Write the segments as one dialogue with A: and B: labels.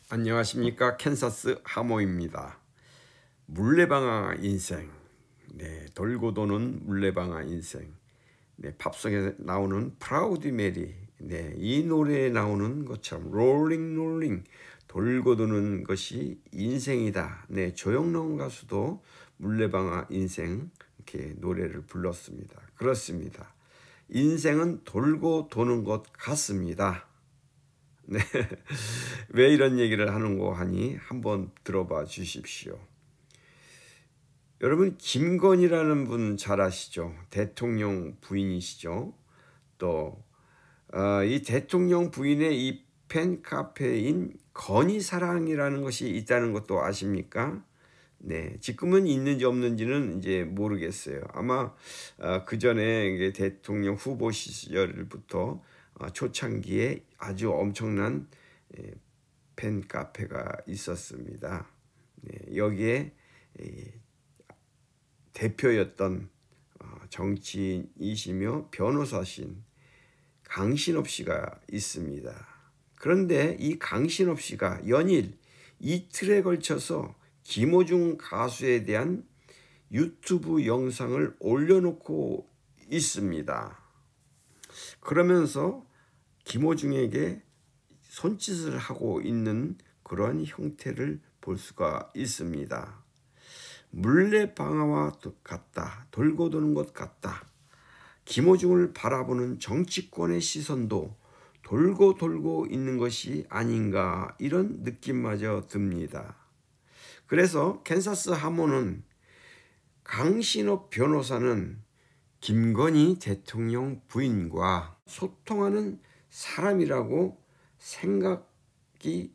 A: 안녕하십니까. 캔사스 하모입니다. 물레방아 인생, 돌고 도는 물레방아 인생, 팝송에 나오는 프라우디 메리, 이 노래에 나오는 것처럼 롤링 돌고 도는 것이 인생이다. 조영남 가수도 물레방아 인생 이렇게 노래를 불렀습니다. 그렇습니다. 인생은 돌고 도는 것 같습니다. 왜 이런 얘기를 하는고 하니 한번 들어봐 주십시오. 여러분, 김건희라는 분 잘 아시죠? 대통령 부인이시죠? 또 이 대통령 부인의 이 팬카페인 건희사랑이라는 것이 있다는 것도 아십니까? 지금은 있는지 없는지는 이제 모르겠어요. 아마 그 전에 대통령 후보 시절부터 초창기에 아주 엄청난 팬카페가 있었습니다. 여기에 대표였던 정치인이시며 변호사신 강신업 씨가 있습니다. 그런데 이 강신업 씨가 연일 이틀에 걸쳐서 김어중 가수에 대한 유튜브 영상을 올려놓고 있습니다. 그러면서 김어중에게 손짓을 하고 있는 그런 형태를 볼 수가 있습니다. 물레방아와 같다. 돌고 도는 것 같다. 김어중을 바라보는 정치권의 시선도 돌고 있는 것이 아닌가, 이런 느낌마저 듭니다. 그래서 캔사스 하모는 강신업 변호사는 김건희 대통령 부인과 소통하는 사람이라고 생각이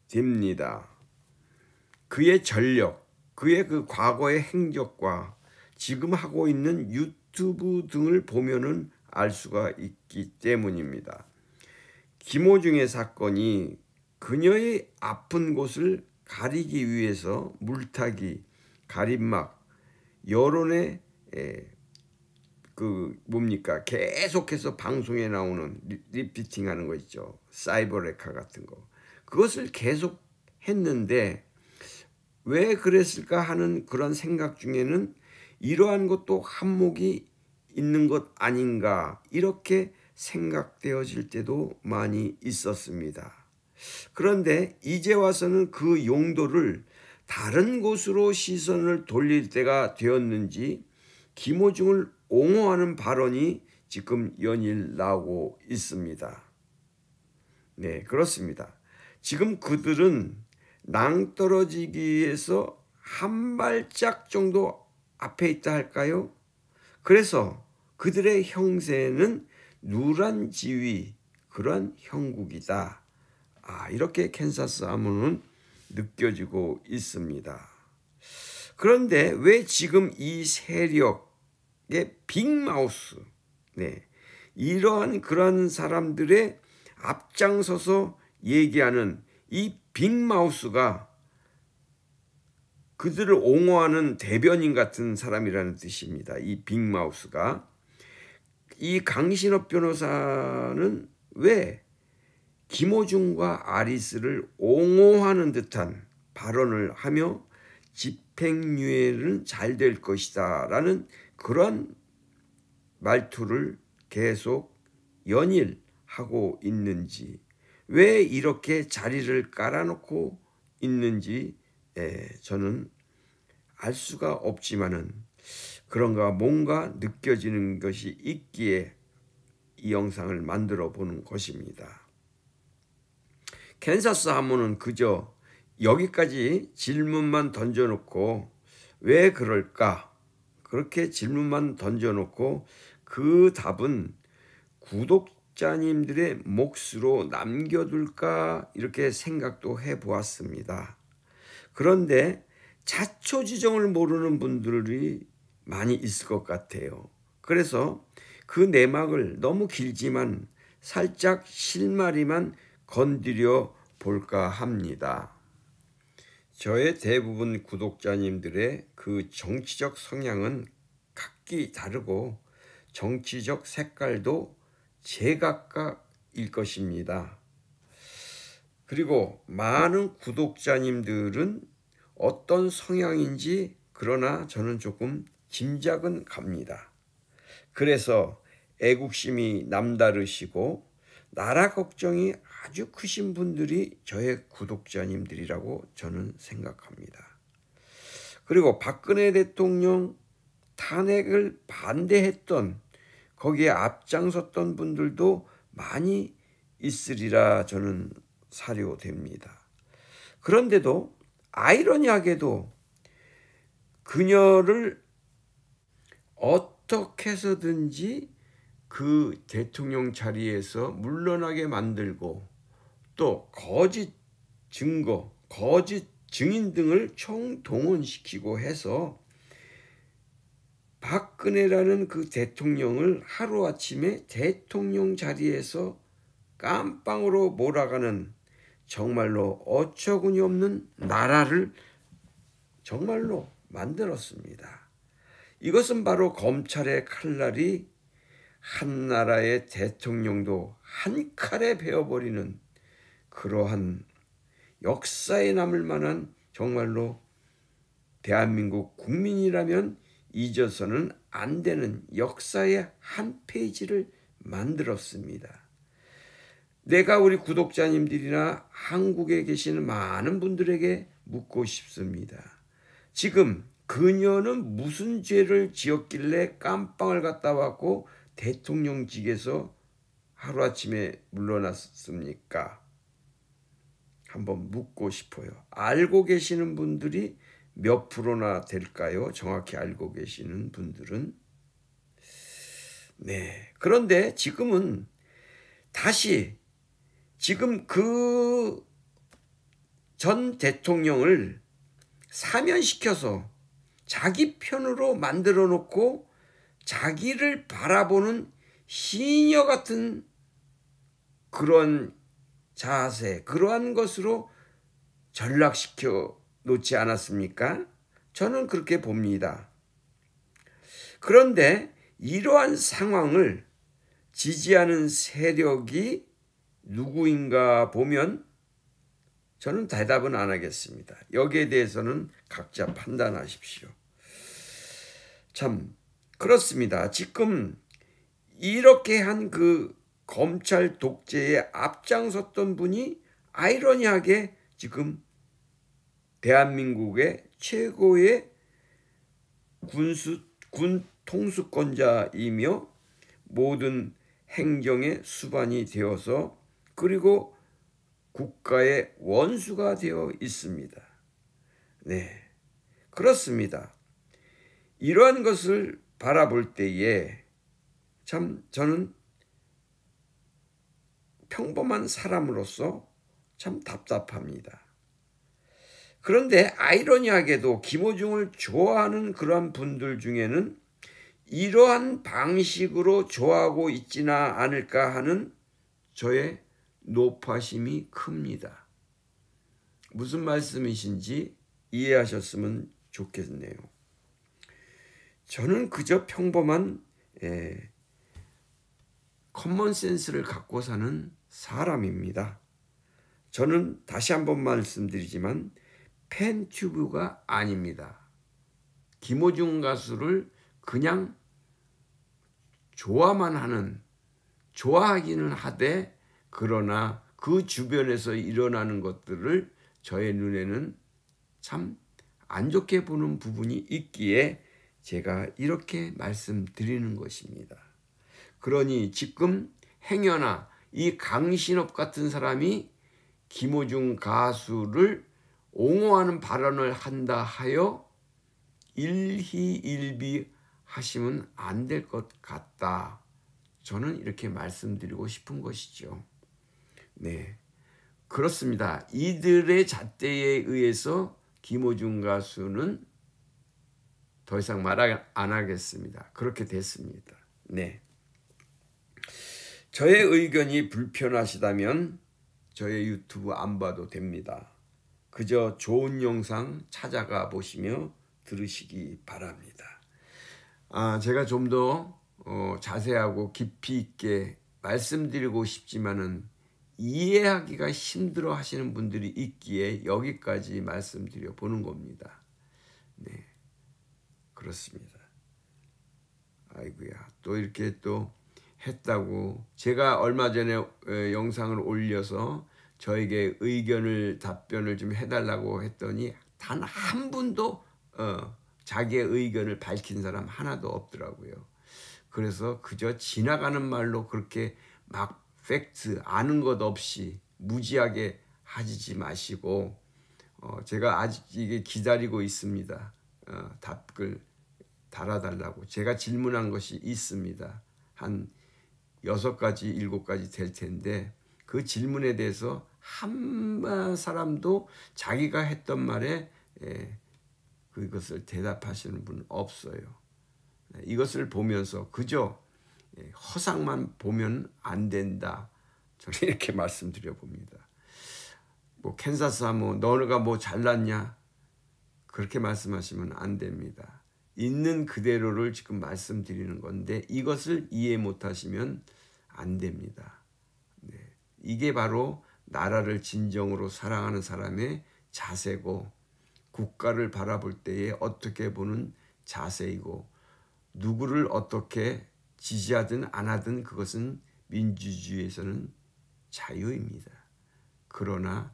A: 됩니다. 그의 전력, 그의 그 과거의 행적과 지금 하고 있는 유튜브 등을 보면은 알 수가 있기 때문입니다. 김어중의 사건이 그녀의 아픈 곳을 가리기 위해서 물타기, 가림막, 여론의 계속해서 방송에 나오는 리피팅하는 거 있죠. 사이버레카 같은 거. 그것을 계속 했는데 왜 그랬을까 하는 그런 생각 중에는 이러한 것도 한몫이 있는 것 아닌가, 이렇게 생각되어질 때도 많이 있었습니다. 그런데 이제 와서는 그 용도를 다른 곳으로 시선을 돌릴 때가 되었는지 김어중을 옹호하는 발언이 지금 연일 나오고 있습니다. 그렇습니다. 지금 그들은 낭떠러지기에서 한 발짝 정도 앞에 있다 할까요? 그래서 그들의 형세는 누란 지위, 그런 형국이다. 이렇게 캔사스 하모는 느껴지고 있습니다. 그런데 왜 지금 이 세력의 빅마우스, 이러한 그런 사람들의 앞장서서 얘기하는 이 빅마우스가 그들을 옹호하는 대변인 같은 사람이라는 뜻입니다. 이 빅마우스가. 이 강신업 변호사는 왜 김어중과 아리스를 옹호하는 듯한 발언을 하며 집행유예는 잘 될 것이다 라는 그런 말투를 계속 연일 하고 있는지, 왜 이렇게 자리를 깔아놓고 있는지 저는 알 수가 없지만은 그런가 뭔가 느껴지는 것이 있기에 이 영상을 만들어 보는 것입니다. 캔사스 하모는 그저 여기까지 질문만 던져놓고 왜 그럴까? 그렇게 질문만 던져놓고 그 답은 구독자님들의 몫으로 남겨둘까, 이렇게 생각도 해보았습니다. 그런데 자초지종을 모르는 분들이 많이 있을 것 같아요. 그래서 그 내막을 너무 길지만 살짝 실마리만 건드려 볼까 합니다. 저의 대부분 구독자님들의 그 정치적 성향은 각기 다르고 정치적 색깔도 제각각일 것입니다. 그리고 많은 구독자님들은 어떤 성향인지 그러나 저는 조금 짐작은 갑니다. 그래서 애국심이 남다르시고 나라 걱정이 아주 크신 분들이 저의 구독자님들이라고 저는 생각합니다. 그리고 박근혜 대통령 탄핵을 반대했던 거기에 앞장섰던 분들도 많이 있으리라 저는 사료됩니다. 그런데도 아이러니하게도 그녀를 어떻게 해서든지 그 대통령 자리에서 물러나게 만들고 또 거짓 증거, 거짓 증인 등을 총동원시키고 해서 박근혜라는 그 대통령을 하루아침에 대통령 자리에서 깜빵으로 몰아가는 정말로 어처구니 없는 나라를 정말로 만들었습니다. 이것은 바로 검찰의 칼날이 한 나라의 대통령도 한 칼에 베어버리는 그러한 역사에 남을 만한 정말로 대한민국 국민이라면 잊어서는 안 되는 역사의 한 페이지를 만들었습니다. 내가 우리 구독자님들이나 한국에 계시는 많은 분들에게 묻고 싶습니다. 지금 그녀는 무슨 죄를 지었길래 깜빵을 갔다 왔고 대통령직에서 하루아침에 물러났습니까? 한번 묻고 싶어요. 알고 계시는 분들이 몇 프로나 될까요? 정확히 알고 계시는 분들은. 네. 그런데 지금은 다시 지금 그 전 대통령을 사면시켜서 자기 편으로 만들어 놓고 자기를 바라보는 시녀 같은 그런 자세, 그러한 것으로 전락시켜 놓지 않았습니까? 저는 그렇게 봅니다. 그런데 이러한 상황을 지지하는 세력이 누구인가 보면 저는 대답은 안 하겠습니다. 여기에 대해서는 각자 판단하십시오. 참 그렇습니다. 지금 이렇게 한 그 검찰 독재에 앞장섰던 분이 아이러니하게 지금 대한민국의 최고의 군 통수권자이며 모든 행정의 수반이 되어서 그리고 국가의 원수가 되어 있습니다. 네, 그렇습니다. 이러한 것을 바라볼 때에 참 저는 평범한 사람으로서 참 답답합니다. 그런데 아이러니하게도 김어중을 좋아하는 그러한 분들 중에는 이러한 방식으로 좋아하고 있지나 않을까 하는 저의 노파심이 큽니다. 무슨 말씀이신지 이해하셨으면 좋겠네요. 저는 그저 평범한 커먼센스를 갖고 사는 사람입니다. 저는 다시 한번 말씀드리지만 팬튜브가 아닙니다. 김어중 가수를 그냥 좋아하기는 하되 그러나 그 주변에서 일어나는 것들을 저의 눈에는 참 안 좋게 보는 부분이 있기에 제가 이렇게 말씀드리는 것입니다. 그러니 지금 행여나 이 강신업 같은 사람이 김어중 가수를 옹호하는 발언을 한다 하여 일희일비 하시면 안 될 것 같다. 저는 이렇게 말씀드리고 싶은 것이죠. 네, 그렇습니다. 이들의 잣대에 의해서 김어중 가수는 더 이상 말 안 하겠습니다. 그렇게 됐습니다. 네, 저의 의견이 불편하시다면 저의 유튜브 안 봐도 됩니다. 그저 좋은 영상 찾아가 보시며 들으시기 바랍니다. 제가 좀 더 자세하고 깊이 있게 말씀드리고 싶지만은 이해하기가 힘들어 하시는 분들이 있기에 여기까지 말씀드려 보는 겁니다. 네, 그렇습니다. 아이고야, 또 이렇게 또 했다고. 제가 얼마 전에 영상을 올려서 저에게 답변을 좀 해달라고 했더니 단 한 분도 자기의 의견을 밝힌 사람 하나도 없더라고요. 그래서 그저 지나가는 말로 그렇게 막 팩트 아는 것 없이 무지하게 하지 마시고, 제가 아직 이게 기다리고 있습니다. 답글 달아달라고. 제가 질문한 것이 있습니다. 한 6가지, 7가지 될 텐데 그 질문에 대해서 한 사람도 자기가 했던 말에 그것을 대답하시는 분 없어요. 이것을 보면서 그저 허상만 보면 안 된다. 저는 이렇게 말씀드려 봅니다. 뭐 캔사스 하면 너가 뭐 잘났냐? 그렇게 말씀하시면 안 됩니다. 있는 그대로를 지금 말씀드리는 건데 이것을 이해 못하시면 안 됩니다. 네. 이게 바로 나라를 진정으로 사랑하는 사람의 자세고 국가를 바라볼 때에 어떻게 보는 자세이고 누구를 어떻게 지지하든 안 하든 그것은 민주주의에서는 자유입니다. 그러나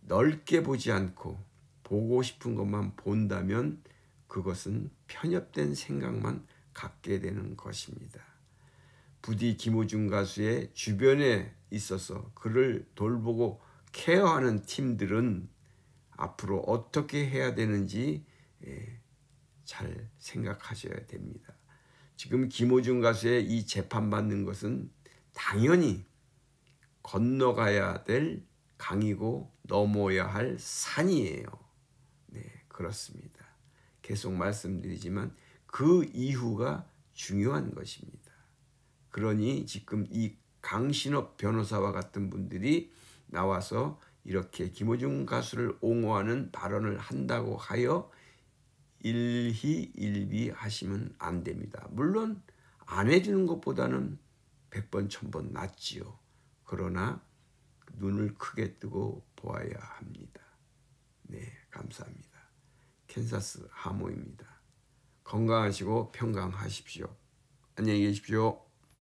A: 넓게 보지 않고 보고 싶은 것만 본다면 그것은 편협된 생각만 갖게 되는 것입니다. 부디 김호중 가수의 주변에 있어서 그를 돌보고 케어하는 팀들은 앞으로 어떻게 해야 되는지 잘 생각하셔야 됩니다. 지금 김호중 가수의 이 재판받는 것은 당연히 건너가야 될 강이고 넘어야 할 산이에요. 네, 그렇습니다. 계속 말씀드리지만 그 이후가 중요한 것입니다. 그러니 지금 이 강신업 변호사와 같은 분들이 나와서 이렇게 김호중 가수를 옹호하는 발언을 한다고 하여 일희일비 하시면 안 됩니다. 물론 안 해주는 것보다는 100번 1000번 낫지요. 그러나 눈을 크게 뜨고 보아야 합니다. 네, 감사합니다. 캔사스 하모입니다. 건강하시고 평강하십시오. 안녕히 계십시오.